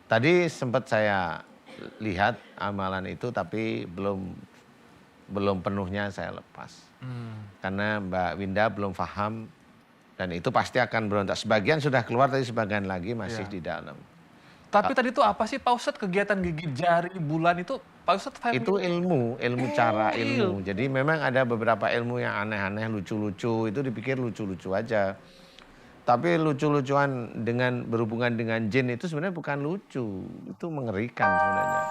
Tadi sempat saya lihat amalan itu tapi belum penuhnya saya lepas. Karena Mbak Winda belum paham dan itu pasti akan berontak. Sebagian sudah keluar tapi sebagian lagi masih Iya. di dalam. Tapi tadi itu apa sih Pak Ustadz kegiatan gigit jari bulan itu Pak Ustadz Itu familiar? ilmu cara Oh, ilmu. Jadi memang ada beberapa ilmu yang aneh-aneh, lucu-lucu, itu dipikir lucu-lucu aja. Tapi lucu-lucuan dengan berhubungan dengan jin itu sebenarnya bukan lucu, itu mengerikan sebenarnya.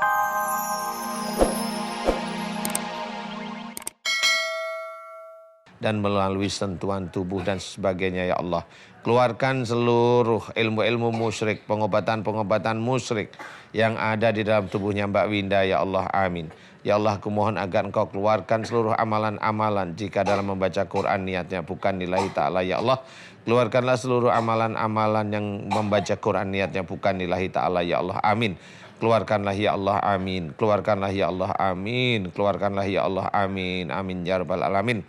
Dan melalui sentuhan tubuh dan sebagainya ya Allah. Keluarkan seluruh ilmu-ilmu musyrik, pengobatan-pengobatan musyrik yang ada di dalam tubuhnya Mbak Winda ya Allah, amin. Ya Allah, aku mohon agar Engkau keluarkan seluruh amalan-amalan jika dalam membaca Quran niatnya bukan lillahi ta'ala ya Allah. Keluarkanlah seluruh amalan-amalan yang membaca Quran niatnya bukan lillahi ta'ala ya Allah, amin. Keluarkanlah ya Allah, amin. Keluarkanlah ya Allah, amin. Keluarkanlah ya Allah, amin. Amin ya rabbal alamin.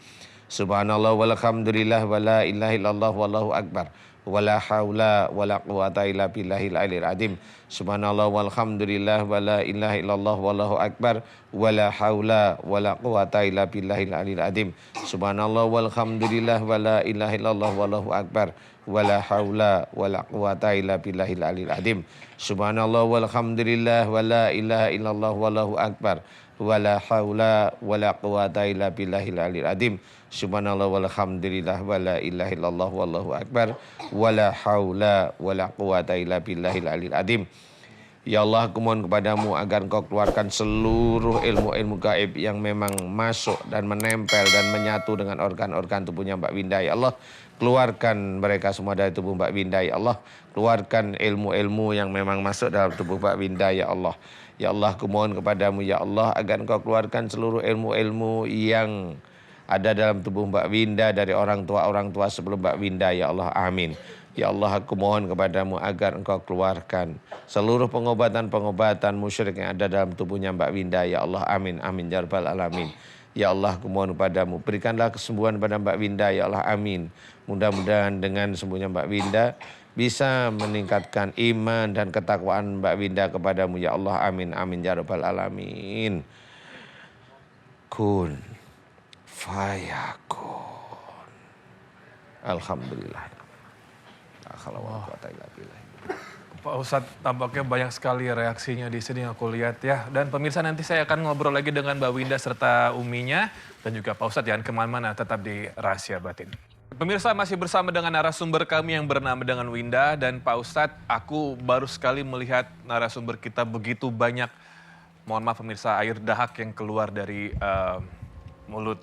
Subhanallah walhamdulillah wala ilaha illallah wallahu akbar. Wala haula wala quwata illa billahil aliyil azim. Subhanallah walhamdulillah wala ilaha illallah wallahu akbar. Wala haula wala quwata illa billahil aliyil azim. Subhanallah walhamdulillah wala ilaha illallah wallahu akbar. Wala haula wala quwata illa billahil aliyil azim. Subhanallah walhamdulillah wala ilaha illallah wallahu akbar. Wala haula wala quwata illa billahil aliyil azim. Subhanallah walhamdulillah wala ilaha illallah wallahu akbar. Wala haula wala quwata illa billahil aliyil azim. Ya Allah, aku mohon kepadamu agar Engkau keluarkan seluruh ilmu-ilmu gaib yang memang masuk dan menempel dan menyatu dengan organ-organ tubuhnya Mbak Winda ya Allah. Keluarkan mereka semua dari tubuh Mbak Winda ya Allah. Keluarkan ilmu-ilmu yang memang masuk dalam tubuh Mbak Winda ya Allah. Ya Allah, aku mohon kepadamu ya Allah agar Engkau keluarkan seluruh ilmu-ilmu yang ada dalam tubuh Mbak Winda dari orang tua sebelum Mbak Winda ya Allah, amin. Ya Allah, aku mohon kepadamu agar Engkau keluarkan seluruh pengobatan-pengobatan musyrik yang ada dalam tubuhnya Mbak Winda ya Allah, amin. Amin ya rabbal alamin. Ya Allah, aku mohon kepadamu berikanlah kesembuhan pada Mbak Winda ya Allah, amin. Mudah-mudahan dengan sembuhnya Mbak Winda bisa meningkatkan iman dan ketakwaan Mbak Winda kepadamu ya Allah, amin. Amin ya rabbal alamin. Kun fayakun. Alhamdulillah. La haula wala quwata illa billah. Pak Ustadz tampaknya banyak sekali reaksinya di sini yang aku lihat ya. Dan pemirsa nanti saya akan ngobrol lagi dengan Mbak Winda serta Uminya. Dan juga Pak Ustadz jangan kemana-mana, tetap di Rahasia Batin. Pemirsa masih bersama dengan narasumber kami yang bernama dengan Winda. Dan Pak Ustadz, aku baru sekali melihat narasumber kita begitu banyak. Mohon maaf pemirsa, air dahak yang keluar dari mulut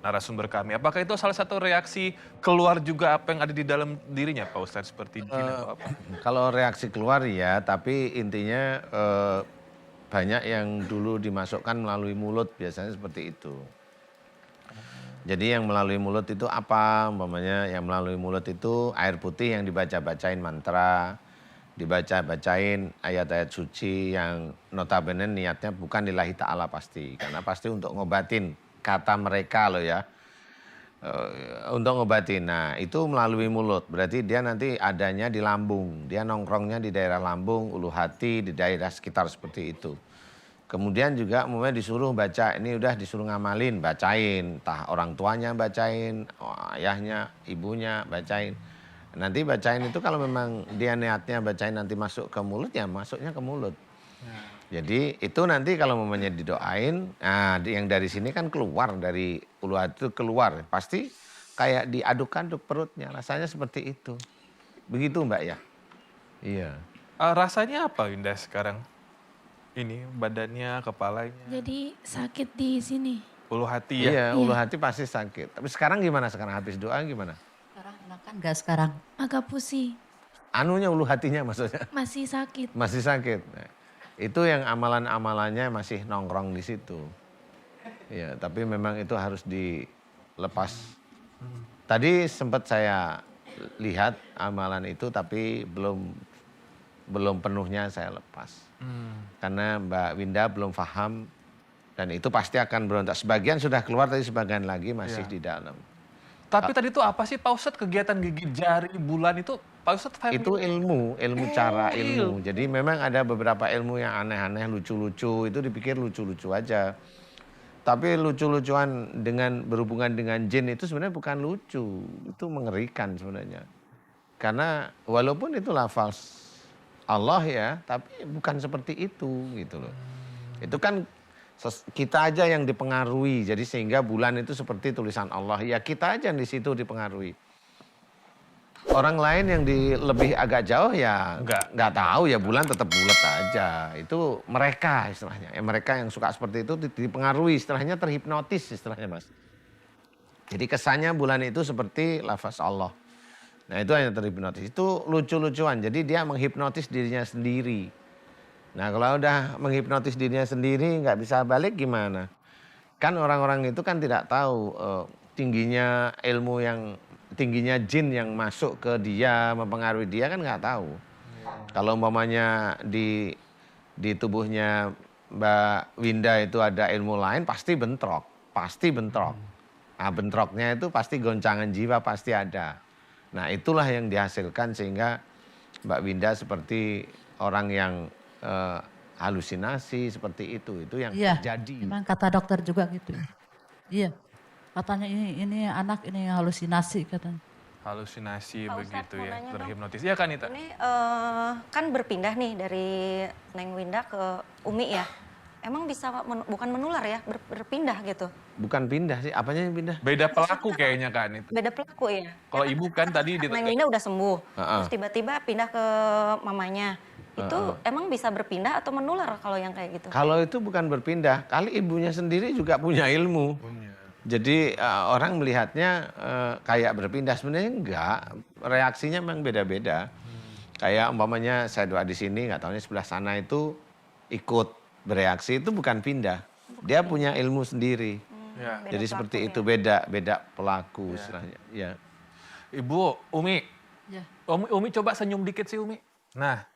narasumber kami. Apakah itu salah satu reaksi keluar juga apa yang ada di dalam dirinya Pak Ustadz seperti jin atau apa? Kalau reaksi keluar ya, tapi intinya banyak yang dulu dimasukkan melalui mulut, biasanya seperti itu. Jadi yang melalui mulut itu apa? Umpamanya yang melalui mulut itu air putih yang dibaca-bacain mantra, dibaca-bacain ayat-ayat suci yang notabene niatnya bukan lillahi ta'ala pasti. Karena pasti untuk ngobatin kata mereka loh ya. Untuk ngobatin. Nah itu melalui mulut. Berarti dia nanti adanya di lambung. Dia nongkrongnya di daerah lambung, ulu hati, di daerah sekitar seperti itu. Kemudian juga umumnya disuruh baca, ini udah disuruh ngamalin, bacain. Entah orang tuanya bacain, ayahnya, ibunya bacain. Nanti bacain itu kalau memang dia niatnya bacain nanti masuk ke mulut, ya masuknya ke mulut. Jadi itu nanti kalau mamanya didoain, nah yang dari sini kan keluar, dari ulu hati itu keluar. Pasti kayak diaduk-aduk perutnya, rasanya seperti itu. Begitu Mbak ya? Iya. Rasanya apa Winda sekarang? Ini badannya, kepalanya, Jadi sakit di sini. ulu hati ya? Iya, ulu Iya. hati pasti sakit. Tapi sekarang gimana sekarang habis doa gimana? Sekarang enakan nggak sekarang? Agak pusing, Anunya ulu hatinya maksudnya masih sakit. masih sakit. Nah, itu yang amalan-amalannya masih nongkrong di situ. Ya, tapi memang itu harus dilepas. Tadi sempat saya lihat amalan itu tapi belum penuhnya saya lepas. Karena Mbak Winda belum paham dan itu pasti akan berontak. Sebagian sudah keluar tapi sebagian lagi masih Iya. di dalam. Tapi tadi itu apa sih Pak Ustadz kegiatan gigit jari bulan itu? Pak Ustadz familiar? Itu ilmu cara ilmu. Jadi memang ada beberapa ilmu yang aneh-aneh, lucu-lucu, itu dipikir lucu-lucu aja. Tapi lucu-lucuan dengan berhubungan dengan jin itu sebenarnya bukan lucu, itu mengerikan sebenarnya. Karena walaupun itu lafaz Allah ya, tapi bukan seperti itu gitu loh. Itu kan kita aja yang dipengaruhi, jadi sehingga bulan itu seperti tulisan Allah. Ya kita aja yang di situ dipengaruhi. Orang lain yang lebih agak jauh ya nggak tahu ya, bulan tetap bulat aja. Itu mereka istilahnya. Ya, mereka yang suka seperti itu dipengaruhi, istilahnya terhipnotis istilahnya Mas. Jadi kesannya bulan itu seperti lafaz Allah. Nah itu hanya terhipnotis. Itu lucu-lucuan. Jadi dia menghipnotis dirinya sendiri. Nah kalau udah menghipnotis dirinya sendiri nggak bisa balik gimana? Kan orang-orang itu kan tidak tahu tingginya ilmu tingginya jin yang masuk ke dia, mempengaruhi dia kan nggak tahu. Kalau umpamanya di tubuhnya Mbak Winda itu ada ilmu lain, pasti bentrok. Nah bentroknya itu pasti goncangan jiwa pasti ada. Nah itulah yang dihasilkan sehingga Mbak Winda seperti orang yang halusinasi seperti itu yang terjadi. Memang kata dokter juga gitu. Iya. Katanya ini anak ini halusinasi katanya. Halusinasi Pak begitu Ustadz, mau ya, nanya dong. terhipnotis. Iya kan Ita? Ini kan berpindah nih dari Neng Winda ke Umi ya. Emang bisa bukan menular ya, berpindah gitu. Bukan pindah sih, apanya yang pindah? Beda pelaku kayaknya kan itu. Beda pelaku ya. Kalau ibu kan tadi Neng Winda udah sembuh, Heeh. terus tiba-tiba pindah ke mamanya. Itu emang bisa berpindah atau menular kalau yang kayak gitu? Kalau itu bukan berpindah, kali ibunya sendiri juga punya ilmu. Jadi orang melihatnya kayak berpindah, sebenarnya enggak. Reaksinya memang beda-beda. Kayak umpamanya saya doa di sini, nggak tahunya sebelah sana itu ikut bereaksi, itu bukan pindah. Dia punya ilmu sendiri. Ya. Beda Jadi pelaku seperti ya. itu beda pelaku istilahnya. Ya. Ibu, Umi. Ya. Umi coba senyum dikit sih Umi. Nah,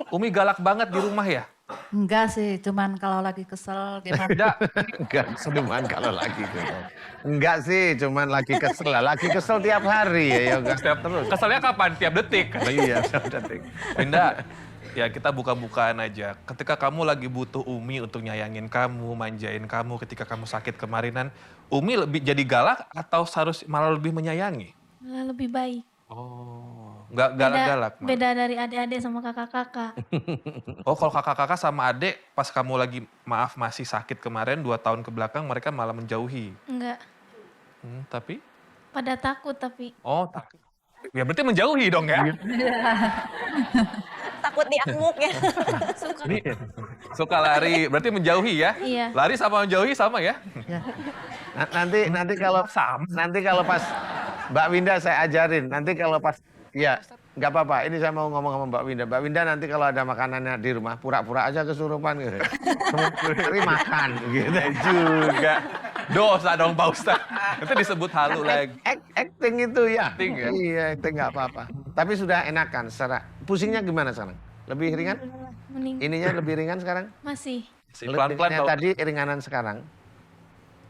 Umi galak banget di rumah ya? Enggak sih, cuman kalau lagi kesel gimana. Enggak. Enggak, cuman kalau lagi kesel. Enggak sih, cuman lagi kesel. Lagi kesel tiap hari ya, enggak terus. Keselnya kapan? Tiap detik. Iya, tiap detik. Winda, ya kita buka-bukaan aja. Ketika kamu lagi butuh Umi untuk nyayangin kamu, manjain kamu ketika kamu sakit kemarinan, Umi lebih jadi galak atau harus malah lebih menyayangi? Malah lebih baik. Oh, nggak galak-galak. Mak. Beda dari adik-adik sama kakak-kakak. Oh, kalau kakak-kakak sama adik pas kamu lagi maaf masih sakit kemarin 2 tahun ke belakang mereka malah menjauhi. Enggak. Tapi? Pada takut tapi. Oh, takut. Ya berarti menjauhi dong ya? Takut diamuk ya. Suka. Suka lari, berarti menjauhi ya? Iya. Lari sama menjauhi sama ya? Ya. Nanti kalau pas Mbak Winda saya ajarin. Nanti kalau pas ya nggak apa-apa. Ini saya mau ngomong sama Mbak Winda. Mbak Winda nanti kalau ada makanannya di rumah pura-pura aja kesurupan gitu. Cari makan gitu. Juga. Dosa dong Pak Ustadz. Itu disebut halu lagi. Acting itu ya. Acting ya? Iya, acting nggak apa-apa. Tapi sudah enakan secara pusingnya gimana sekarang? Lebih ringan? Mending. Ininya lebih ringan sekarang? Masih. Pelan-pelan Yang Pak. tadi ringanan sekarang?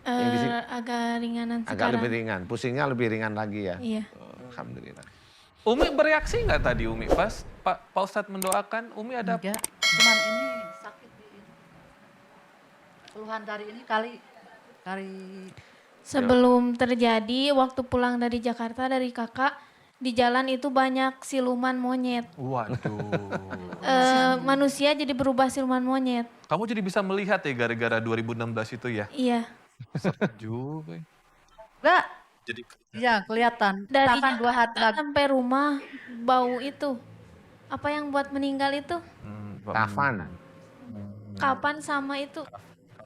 Yang di sini? Agak ringanan Agak sekarang. lebih ringan. Pusingnya lebih ringan lagi ya? Iya. Oh, Alhamdulillah. Umi bereaksi nggak tadi Umi? Pas Pak Ustadz mendoakan, Umi ada Enggak, cuman ini sakit di ini. Keluhan dari ini kali Sebelum terjadi, waktu pulang dari Jakarta dari kakak, di jalan itu banyak siluman monyet. Waduh. Manusia jadi berubah siluman monyet. Kamu jadi bisa melihat ya gara-gara 2016 itu ya? Iya. Juga. enggak. Jadi Iya, kelihatan. Dari Kita kan 2 hari Jakarta lagi. sampai rumah bau itu. Apa yang buat meninggal itu? Kafan. Kapan sama itu?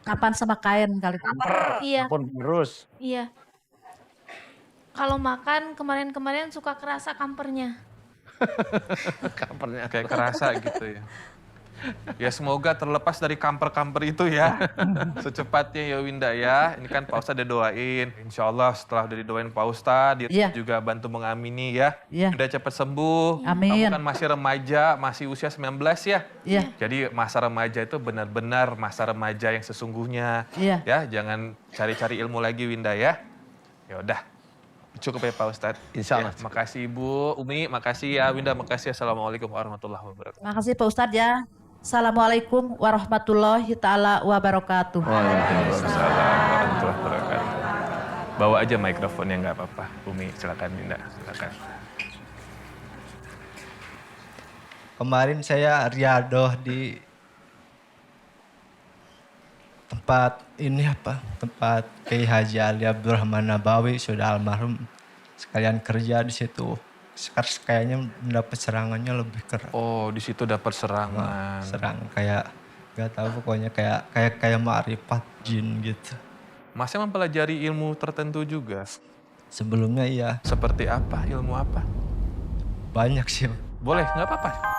Kapan sama kain kali. Iya, Pun terus. iya. Kalau makan kemarin-kemarin suka kerasa kampernya. Kapernya. kayak kerasa gitu ya. Ya semoga terlepas dari kamper-kamper itu ya. Secepatnya ya Winda ya. Ini kan Pak Ustadz udah doain. Insya Allah setelah udah didoain Pak Ustadz, dia Iya. juga bantu mengamini ya. Iya. Udah cepet sembuh. Amin. Kamu kan masih remaja, masih usia 19 ya. Iya. Jadi masa remaja itu benar-benar masa remaja yang sesungguhnya. Iya. Ya, jangan cari-cari ilmu lagi Winda ya. Ya udah. Cukup ya Pak Ustadz. Insya Allah. Ya, makasih Ibu, Umi, makasih ya Winda, makasih. Assalamualaikum warahmatullahi wabarakatuh. Makasih Pak Ustadz ya. Assalamualaikum warahmatullahi taala wabarakatuh. Waalaikumsalam warahmatullahi wabarakatuh. Bawa aja mikrofonnya nggak apa-apa. Umi, silakan Winda, silakan. Kemarin saya riadoh di tempat ini apa? Tempat Kiai Haji Ali Abdurrahman Nabawi sudah almarhum. Sekalian kerja di situ. Sekarang kayaknya mendapat serangannya lebih keras. Oh, di situ dapat serangan. Serang kayak nggak tahu pokoknya kayak ma'rifat jin gitu. Masnya mempelajari ilmu tertentu juga. Sebelumnya iya Seperti apa? Ilmu apa? banyak sih. Boleh, nggak apa-apa.